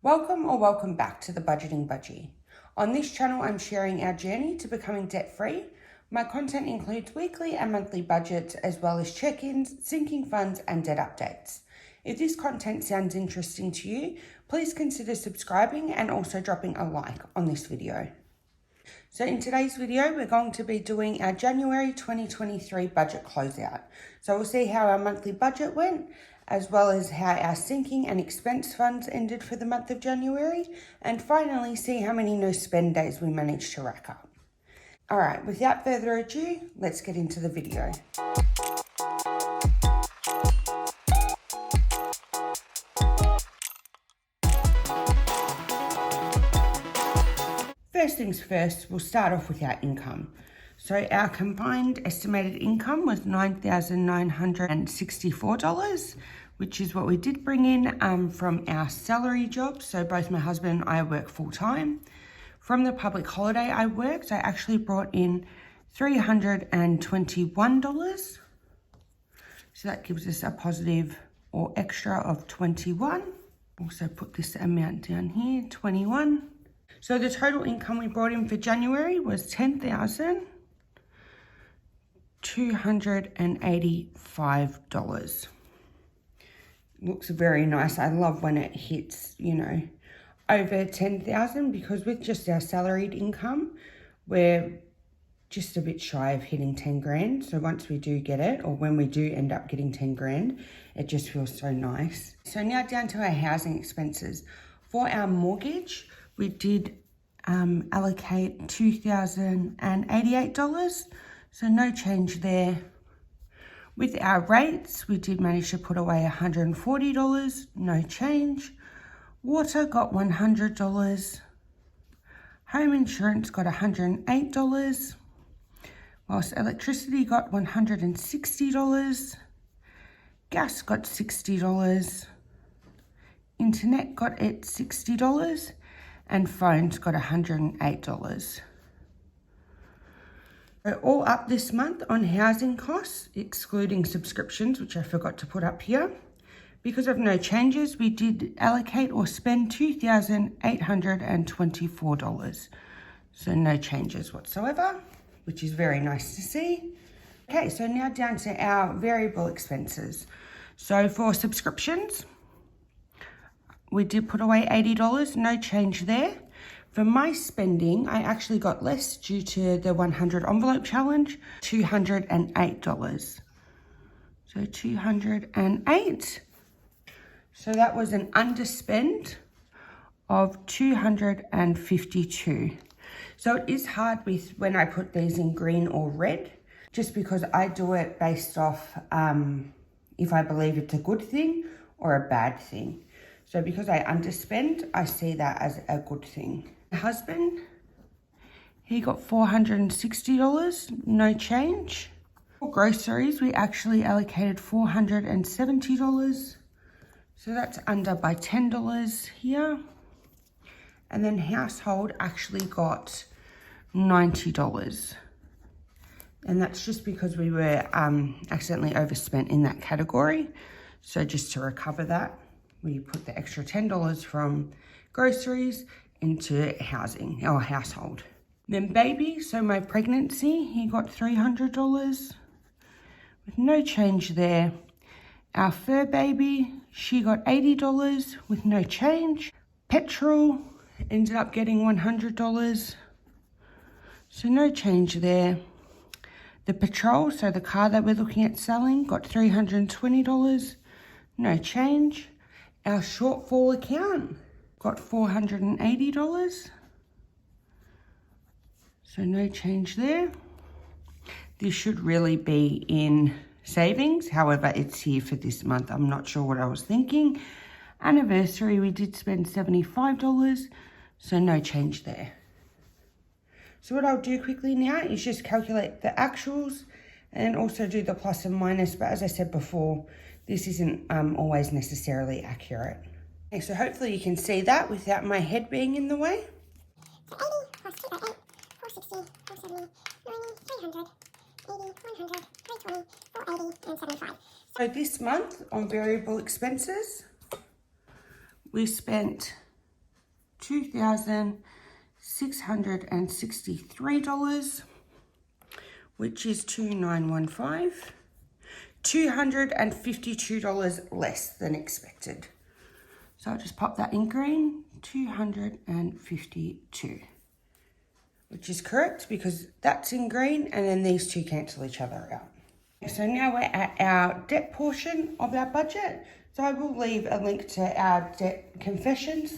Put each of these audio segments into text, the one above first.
Welcome or welcome back to the Budgeting Budgie. On this channel, I'm sharing our journey to becoming debt-free. My content includes weekly and monthly budgets, as well as check-ins, sinking funds, and debt updates. If this content sounds interesting to you, please consider subscribing and also dropping a like on this video. So in today's video, we're going to be doing our January 2023 budget closeout. So we'll see how our monthly budget went, as well as how our sinking and expense funds ended for the month of January, and finally see how many no spend days we managed to rack up. All right, without further ado, let's get into the video. First things first, we'll start off with our income. So our combined estimated income was $9,964, which is what we did bring in from our salary job. So both my husband and I work full time. From the public holiday I worked, I actually brought in $321. So that gives us a positive or extra of 21. Also put this amount down here, 21. So the total income we brought in for January was $10,285. Looks very nice. I love when it hits, over 10,000, because with just our salaried income, we're just a bit shy of hitting 10 grand. So once we do get it, or when we do end up getting 10 grand, it just feels so nice. So now down to our housing expenses. For our mortgage, we did allocate $2,088, so no change there. With our rates, we did manage to put away $140, no change. Water got $100. Home insurance got $108, whilst electricity got $160. Gas got $60. Internet got it $60. And phones got $108. So all up this month on housing costs, excluding subscriptions, which I forgot to put up here. Because of no changes, we did allocate or spend $2,824. So no changes whatsoever, which is very nice to see. Okay, so now down to our variable expenses. So for subscriptions, we did put away $80, no change there. For my spending, I actually got less due to the 100 envelope challenge, $208. So $208. So that was an underspend of $252. So it is hard with when I put these in green or red, just because I do it based off if I believe it's a good thing or a bad thing. So because I underspend, I see that as a good thing. My husband, he got $460, no change. For groceries, we actually allocated $470. So that's under by $10 here. And then household actually got $90. And that's just because we were accidentally overspent in that category. So just to recover that, we put the extra $10 from groceries into housing, or household. Then baby, so my pregnancy, he got $300 with no change there. Our fur baby, she got $80 with no change. Petrol ended up getting $100, so no change there. The patrol, so the car that we're looking at selling, got $320, no change. Our shortfall account got $480, so no change there. This should really be in savings, however, it's here for this month. I'm not sure what I was thinking. Anniversary, we did spend $75, so no change there. So what I'll do quickly now is just calculate the actuals and also do the plus and minus, but as I said before, this isn't always necessarily accurate. Okay, so hopefully you can see that without my head being in the way. So 80 plus 208, 460, 470, 90, 300, 80, 100, 320, 480, and 75. So this month on variable expenses, we spent $2,663, which is 2,915. $252 less than expected. So I'll just pop that in green, 252, which is correct because that's in green and then these two cancel each other out. So now we're at our debt portion of our budget. So I will leave a link to our debt confession /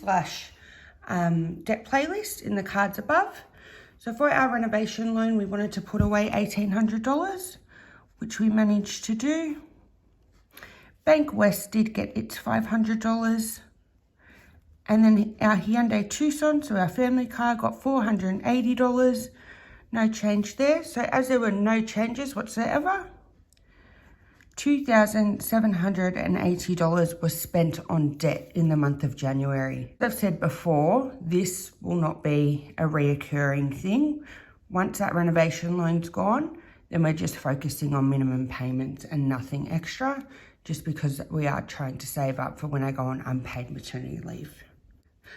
debt playlist in the cards above. So for our renovation loan, we wanted to put away $1,800, which we managed to do. Bank West did get its $500. And then our Hyundai Tucson, so our family car, got $480. No change there. So as there were no changes whatsoever, $2,780 was spent on debt in the month of January. As I've said before, this will not be a reoccurring thing. Once that renovation loan's gone, then we're just focusing on minimum payments and nothing extra, just because we are trying to save up for when I go on unpaid maternity leave.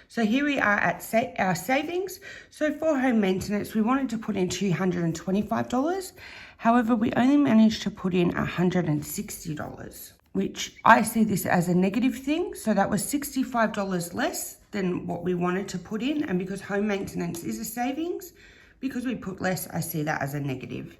So here we are at our savings. So for home maintenance, we wanted to put in $225. However, we only managed to put in $160, which I see this as a negative thing. So that was $65 less than what we wanted to put in. And because home maintenance is a savings, because we put less, I see that as a negative.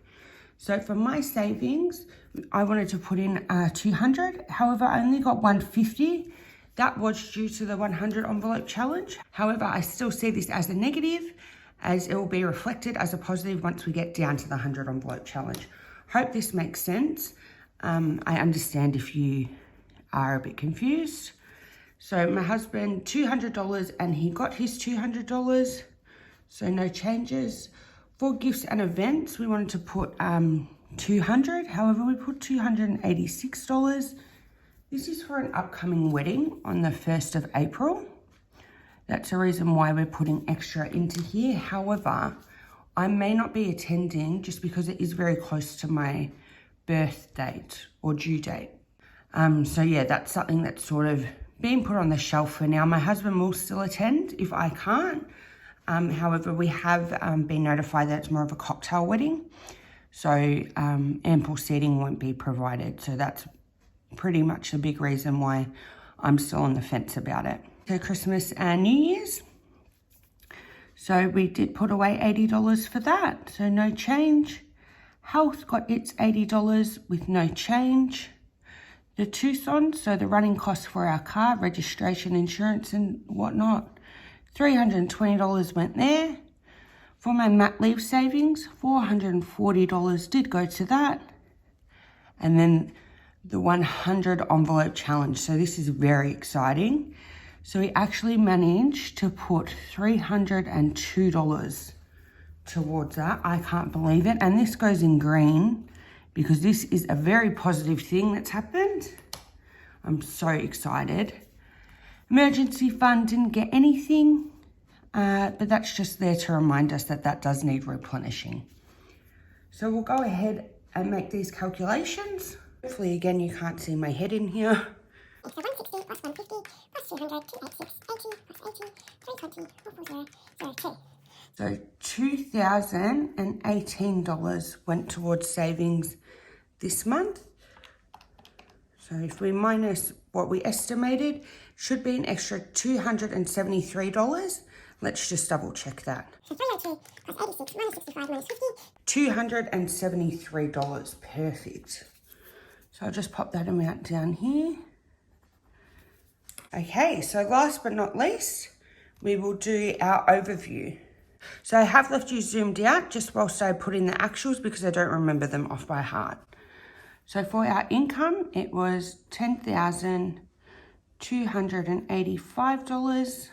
So for my savings, I wanted to put in $200. However, I only got $150. That was due to the 100 envelope challenge. However, I still see this as a negative, as it will be reflected as a positive once we get down to the 100 envelope challenge. Hope this makes sense. I understand if you are a bit confused. So my husband, $200, and he got his $200. So no changes. For gifts and events, we wanted to put $200. However, we put $286. This is for an upcoming wedding on the 1st of April. That's the reason why we're putting extra into here. However, I may not be attending just because it is very close to my birth date or due date. So yeah, that's something that's sort of being put on the shelf for now. My husband will still attend if I can't. However, we have been notified that it's more of a cocktail wedding. So ample seating won't be provided. So that's pretty much the big reason why I'm still on the fence about it. So Christmas and New Year's. So we did put away $80 for that. So no change. Health got its $80 with no change. The Tucson, so the running costs for our car, registration, insurance and whatnot, $320 went there. For my mat leave savings, $440 did go to that. And then the 100 envelope challenge. So this is very exciting. So we actually managed to put $302 towards that. I can't believe it. And this goes in green because this is a very positive thing that's happened. I'm so excited. Emergency fund didn't get anything, but that's just there to remind us that that does need replenishing. So we'll go ahead and make these calculations. Hopefully, again, you can't see my head in here. So 160 plus 150 plus 200, 286, 80 plus 80, 320, 440, 02. So $2,018 went towards savings this month. So if we minus what we estimated, should be an extra $273. Let's just double check that. So 302 plus 86 minus 65 minus 50. $273, perfect. So I'll just pop that amount down here. Okay, so last but not least, we will do our overview. So I have left you zoomed out just whilst I put in the actuals because I don't remember them off by heart. So for our income, it was $10,285.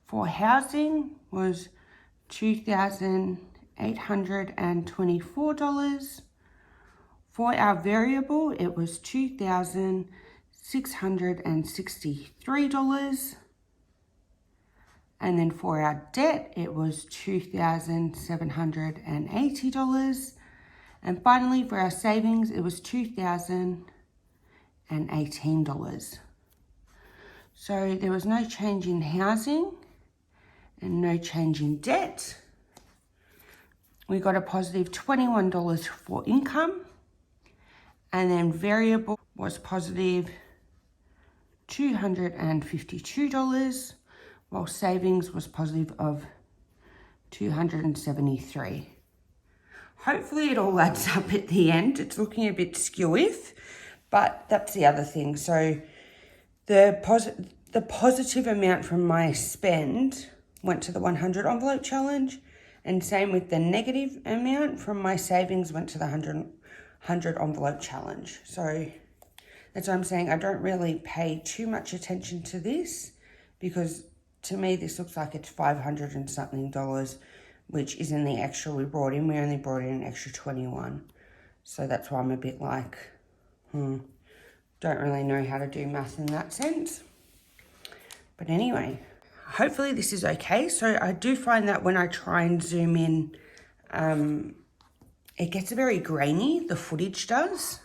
For housing was $2,824. For our variable, it was $2,663. And then for our debt, it was $2,780. And finally, for our savings, it was $2,018. So there was no change in housing. and no change in debt. We got a positive $21 for income, and then variable was positive $252, while savings was positive of $273. Hopefully it all adds up at the end. It's looking a bit skewy, but that's the other thing. So the positive amount from my spend went to the 100 envelope challenge, and same with the negative amount from my savings went to the 100 envelope challenge. So that's what I'm saying. I don't really pay too much attention to this because to me this looks like it's $500 and something, which isn't the extra we brought in. We only brought in an extra 21. So that's why I'm a bit like, don't really know how to do math in that sense. But anyway, hopefully this is okay. So I do find that when I try and zoom in, it gets very grainy, the footage does.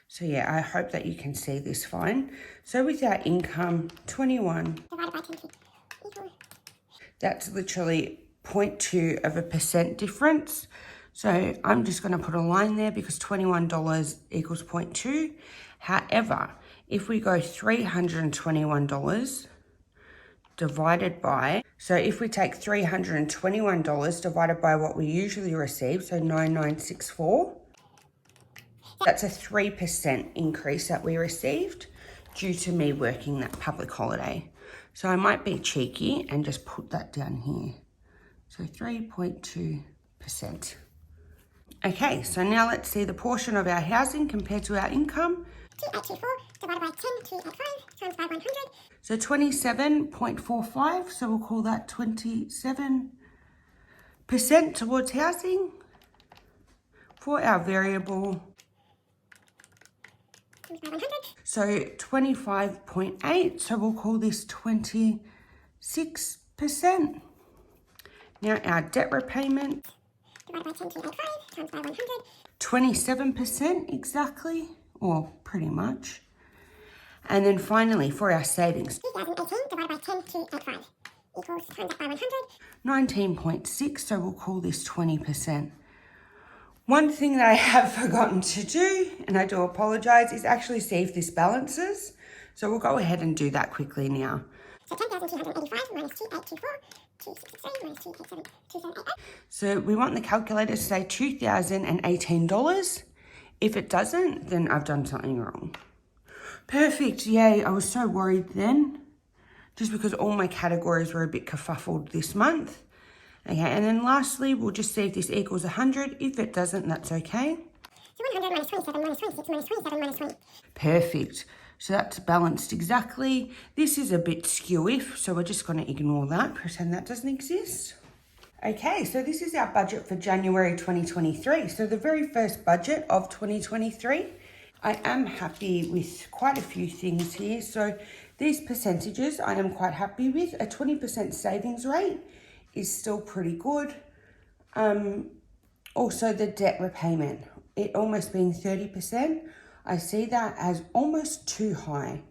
So yeah, I hope that you can see this fine. So with our income, 21, divided by 10 equals. That's literally 0.2% difference. So I'm just going to put a line there because $21 equals 0.2. However, if we go $321 divided by, so if we take $321 divided by what we usually receive, so 9964, that's a 3% increase that we received due to me working that public holiday. So I might be cheeky and just put that down here. So 3.2%. Okay, so now let's see the portion of our housing compared to our income. 2824 divided by 10, 285 times by 100. So 27.45, so we'll call that 27% towards housing. For our variable, times by 100. so 25.8, so we'll call this 26%. Now our debt repayment, Divided by 10, 285 times by 100. 27% exactly, or pretty much. And then finally, for our savings, 2018 divided by 10, 285 equals times that by 100. 19.6, so we'll call this 20%. One thing that I have forgotten to do, and I do apologise, is actually see if this balances. So we'll go ahead and do that quickly now. So 10,285 minus 2824, 263 minus 287, 2788. So we want the calculator to say $2,018. If it doesn't, then I've done something wrong. Perfect, yay. I was so worried then, just because all my categories were a bit kerfuffled this month. Okay, and then lastly, we'll just see if this equals 100. If it doesn't, that's okay. So 100 minus 27 minus 26 minus 27 minus 20. Perfect. So that's balanced exactly. This is a bit skewy, so we're just going to ignore that, pretend that doesn't exist. Okay, so this is our budget for January 2023. So the very first budget of 2023. I am happy with quite a few things here. So these percentages I am quite happy with. A 20% savings rate is still pretty good. Also the debt repayment, it almost being 30%. I see that as almost too high.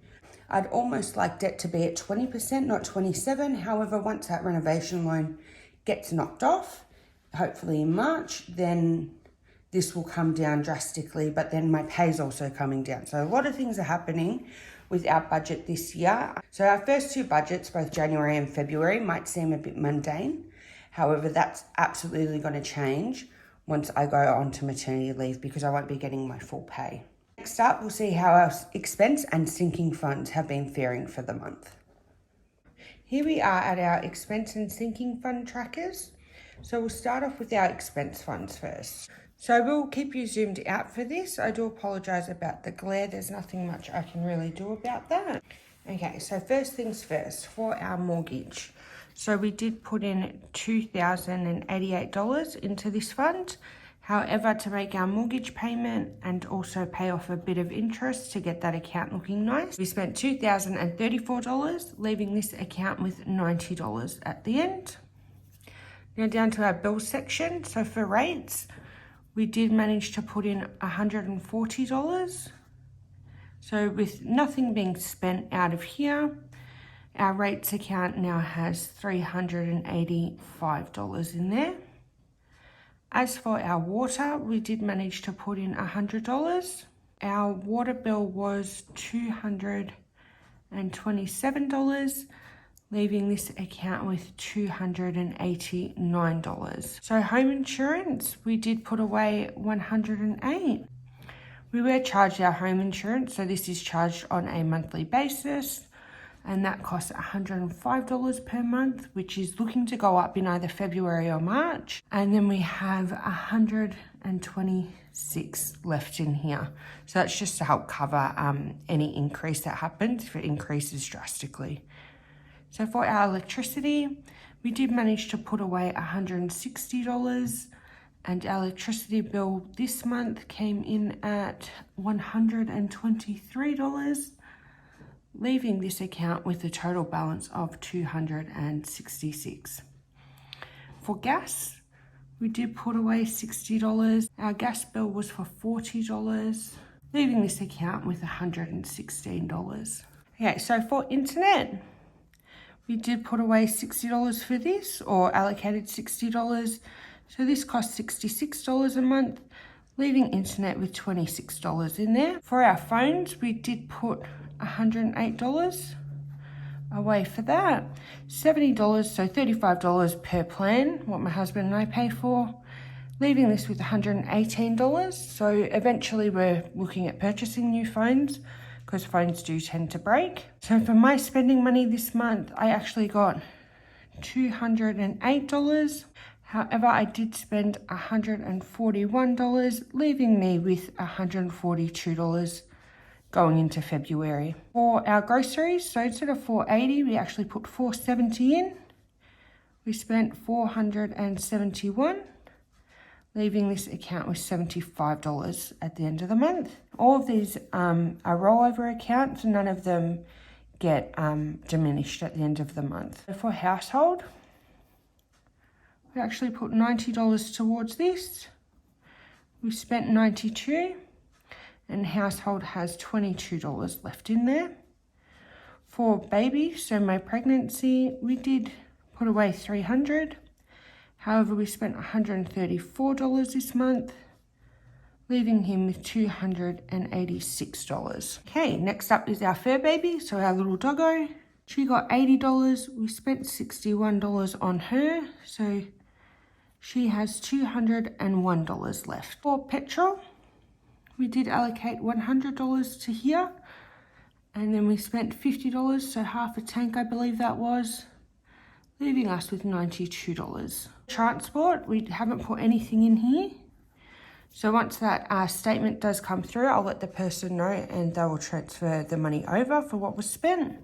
I'd almost like debt to be at 20%, not 27. However, once that renovation loan gets knocked off, hopefully in March, then this will come down drastically, but then my pay is also coming down. So a lot of things are happening with our budget this year. So our first two budgets, both January and February, might seem a bit mundane. However, that's absolutely going to change once I go on to maternity leave because I won't be getting my full pay. Next up, we'll see how our expense and sinking funds have been faring for the month. Here we are at our expense and sinking fund trackers. So we'll start off with our expense funds first. So we'll keep you zoomed out for this. I do apologise about the glare. There's nothing much I can really do about that. Okay, so first things first, for our mortgage. So we did put in $2,088 into this fund. However, to make our mortgage payment and also pay off a bit of interest to get that account looking nice, we spent $2,034, leaving this account with $90 at the end. Now down to our bill section. So for rates, we did manage to put in $140. So with nothing being spent out of here, Our rates account now has $385 in there. As for our water, we did manage to put in $100. Our water bill was $227, leaving this account with $289. So home insurance, we did put away $108. We were charged our home insurance, so this is charged on a monthly basis, and that costs $105 per month, which is looking to go up in either February or March. And then we have $126 left in here. So that's just to help cover any increase that happens if it increases drastically. So for our electricity, we did manage to put away $160, and our electricity bill this month came in at $123, leaving this account with a total balance of $266. For gas, we did put away $60. Our gas bill was for $40, leaving this account with $116. Okay, so for internet, we did put away $60 for this, or allocated $60. So this costs $66 a month, leaving internet with $26 in there. For our phones, we did put $108 away for that. $70, so $35 per plan, what my husband and I pay for, leaving this with $118. So eventually we're looking at purchasing new phones because phones do tend to break. So for my spending money this month, I actually got $208. However, I did spend $141, leaving me with $142 going into February. For our groceries, so instead of $480, we actually put $470 in. We spent $471, leaving this account with $75 at the end of the month. All of these are rollover accounts, and none of them get diminished at the end of the month. So for household, we actually put $90 towards this. We spent $92, and household has $22 left in there. For baby, so my pregnancy, we did put away $300. However, we spent $134 this month, leaving him with $286. Okay, next up is our fur baby, so our little doggo. She got $80. We spent $61 on her, so she has $201 left. For petrol, we did allocate $100 to here, and then we spent $50, so half a tank I believe that was, leaving us with $92. Transport, we haven't put anything in here. So once that statement does come through, I'll let the person know and they will transfer the money over for what was spent.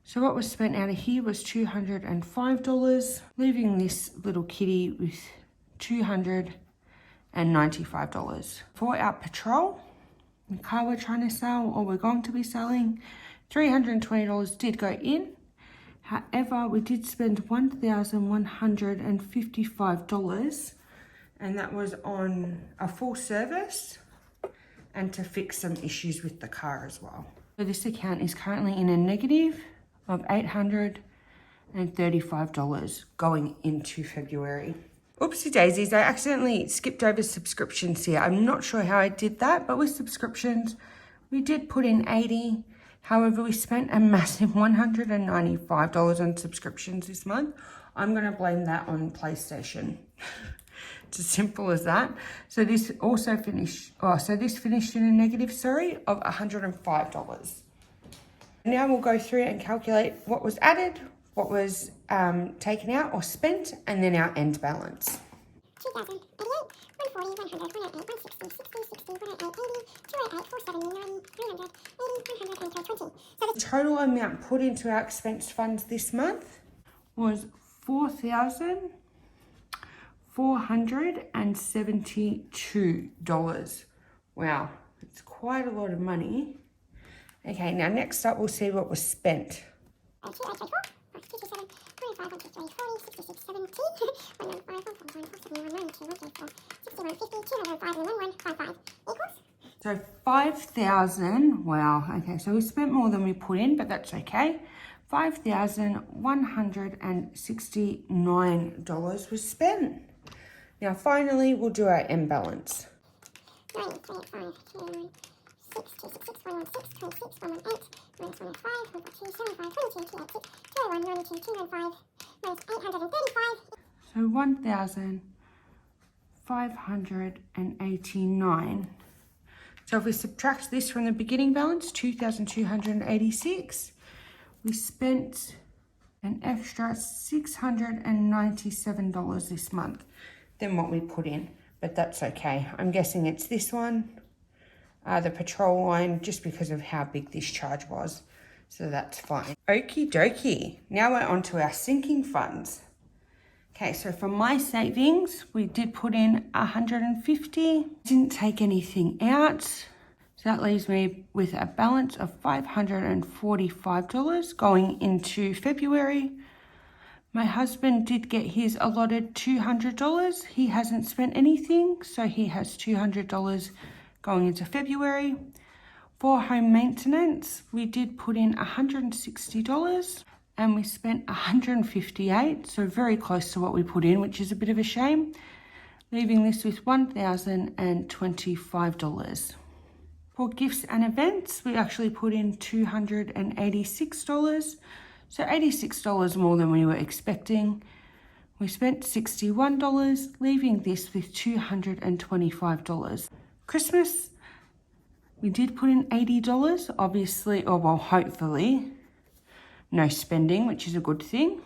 So what was spent out of here was $205, leaving this little kitty with $295. For our petrol, the car we're trying to sell, or we're going to be selling, $320 did go in. However, we did spend $1,155, and that was on a full service and to fix some issues with the car as well. So this account is currently in a negative of $835 going into February. Oopsie daisies, I accidentally skipped over subscriptions here. I'm not sure how I did that, but with subscriptions, we did put in $80. However, we spent a massive $195 on subscriptions this month. I'm going to blame that on PlayStation. It's as simple as that. So this also finished, this finished in a negative, of $105. Now we'll go through and calculate what was added, what was taken out or spent, and then our end balance. 2,088, 140, 100, 108, 160, 60, 60, 108, 80, 208, 470, 90, 300, 80, 100, and 320. So the total amount put into our expense funds this month was $4,472. Wow, it's quite a lot of money. Okay, now next up we'll see what was spent. 2,000, So 5,000, wow, okay, so we spent more than we put in, but that's okay. $5,169 was spent. Now finally we'll do our end balance. 90, 25, 2, 6, 2, 6, 6, 1, 1, 6, 26, 1, 1, 8, minus 1, 5, we've got 2, 75, 22, 2, 8, 6, 2, 1, 92, 2, 9, 5, minus 835. So 1,589. So if we subtract this from the beginning balance, 2,286, we spent an extra $697 this month than what we put in, but that's okay. I'm guessing it's this one, the patrol line, just because of how big this charge was. So that's fine. Okie dokie. Now we're on to our sinking funds. Okay, so for my savings, we did put in 150. Didn't take anything out. So that leaves me with a balance of $545 going into February. My husband did get his allotted $200. He hasn't spent anything, so he has $200 going into February. For home maintenance, we did put in $160 and we spent $158, so very close to what we put in, which is a bit of a shame, leaving this with $1,025. For gifts and events, we actually put in $286, so $86 more than we were expecting. We spent $61, leaving this with $225. Christmas, we did put in $80, obviously, or well, hopefully, no spending, which is a good thing.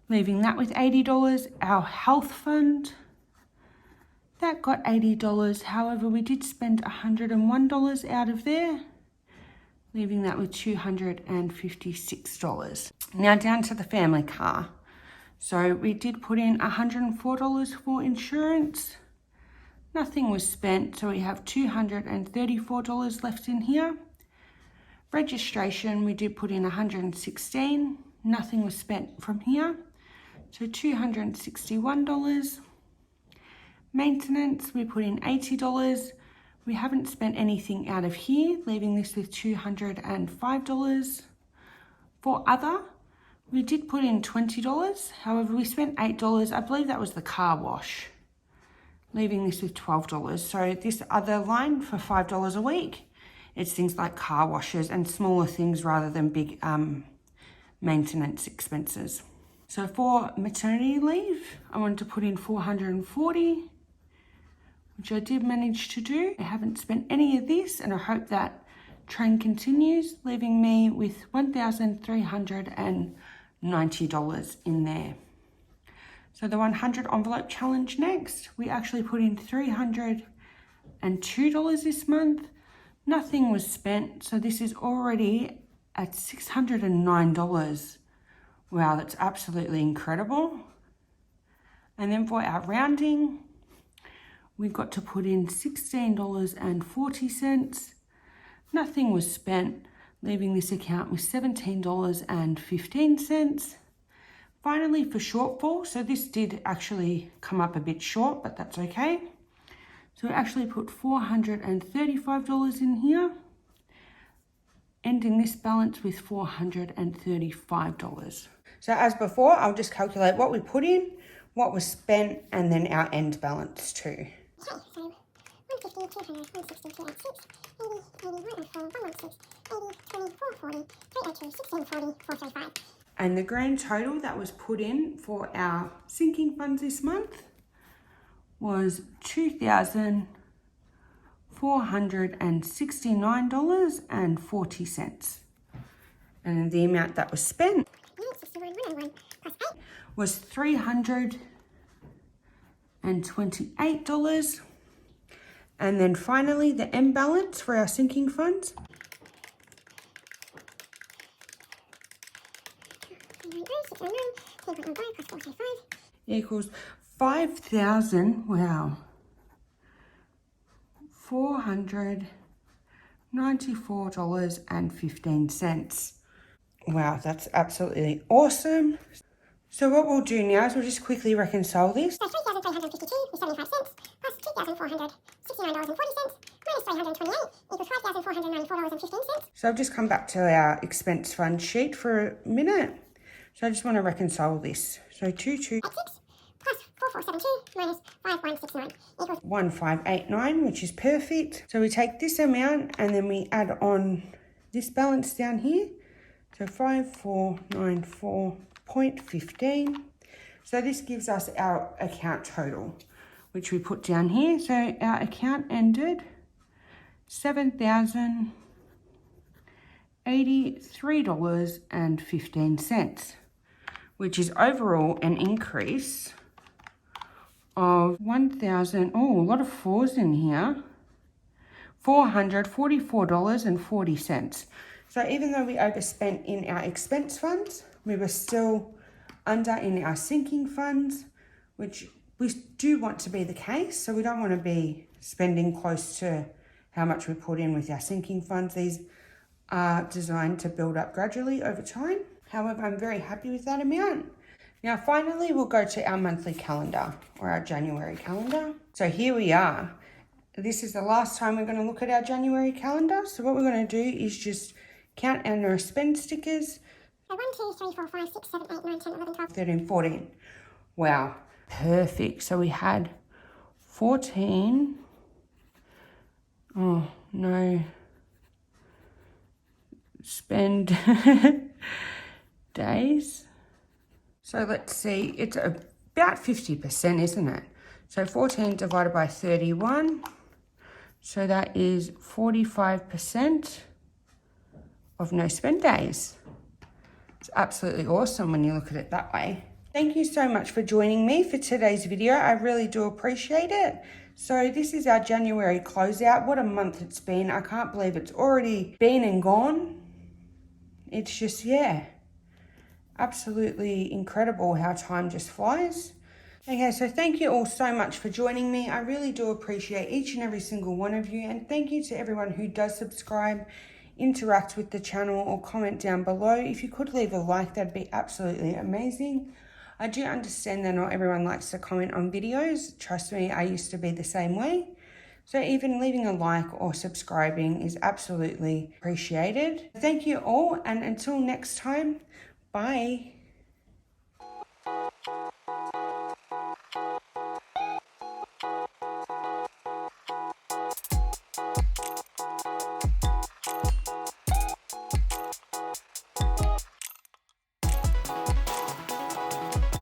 Leaving that with $80. Our health fund, that got $80. However, we did spend $101 out of there, leaving that with $256. Now down to the family car. So we did put in $104 for insurance. Nothing was spent, so we have $234 left in here. Registration, we did put in $116. Nothing was spent from here, so $261. Maintenance, we put in $80. We haven't spent anything out of here, leaving this with $205. For other, we did put in $20. However, we spent $8. I believe that was the car wash, leaving this with $12. So this other line for $5 a week, it's things like car washes and smaller things rather than big maintenance expenses. So for maternity leave, I wanted to put in $440, which I did manage to do. I haven't spent any of this, and I hope that trend continues, leaving me with $1,390 in there. So the 100 envelope challenge next, we actually put in $302 this month. Nothing was spent, so this is already at $609. Wow, that's absolutely incredible. And then for our rounding, we got to put in $16.40. Nothing was spent, leaving this account with $17.15. Finally, for shortfall, so this did actually come up a bit short, but that's okay. So we actually put $435 in here, ending this balance with $435. So as before, I'll just calculate what we put in, what was spent, and then our end balance too. Okay, so 150, 200, 160, 286, 80, 104, 116, 80, 20, 440, 302, 1640, 435. And the grand total that was put in for our sinking funds this month was $2,469.40. And the amount that was spent was $328. And then finally, the end balance for our sinking funds equals $5,000, wow, $494.15. Wow, that's absolutely awesome. So what we'll do now is we'll just quickly reconcile this. So 3,352 with 75 cents plus $2,469.40 minus $328 equals $5,494.15. So I've just come back to our expense fund sheet for a minute. So I just want to reconcile this. So 2286 plus 4472 minus 5169 equals 1589, which is perfect. So we take this amount and then we add on this balance down here. So 5494.15. So this gives us our account total, which we put down here. So our account ended $7,083.15, which is overall an increase of a lot of fours in here, $444.40. So even though we overspent in our expense funds, we were still under in our sinking funds, which we do want to be the case. So we don't want to be spending close to how much we put in with our sinking funds. These are designed to build up gradually over time. However, I'm very happy with that amount. Now, finally, we'll go to our monthly calendar or our January calendar. So here we are. This is the last time we're going to look at our January calendar. So what we're going to do is just count our spend stickers. So 1, 2, 3, 4, 5, 6, 7, 8, 9, 10, 11, 12, 13, 14. Wow, perfect. So we had 14. Oh, no. Spend days. So let's see, it's about 50%, isn't it? So 14 divided by 31. So that is 45% of no spend days. It's absolutely awesome when you look at it that way. Thank you so much for joining me for today's video. I really do appreciate it. So this is our January closeout. What a month it's been. I can't believe it's already been and gone. It's just, yeah, absolutely incredible how time just flies. Okay, so thank you all so much for joining me. I really do appreciate each and every single one of you. And thank you to everyone who does subscribe, interact with the channel, or comment down below. If you could leave a like, that'd be absolutely amazing. I do understand that not everyone likes to comment on videos. Trust me, I used to be the same way. So even leaving a like or subscribing is absolutely appreciated. Thank you all, and until next time, bye.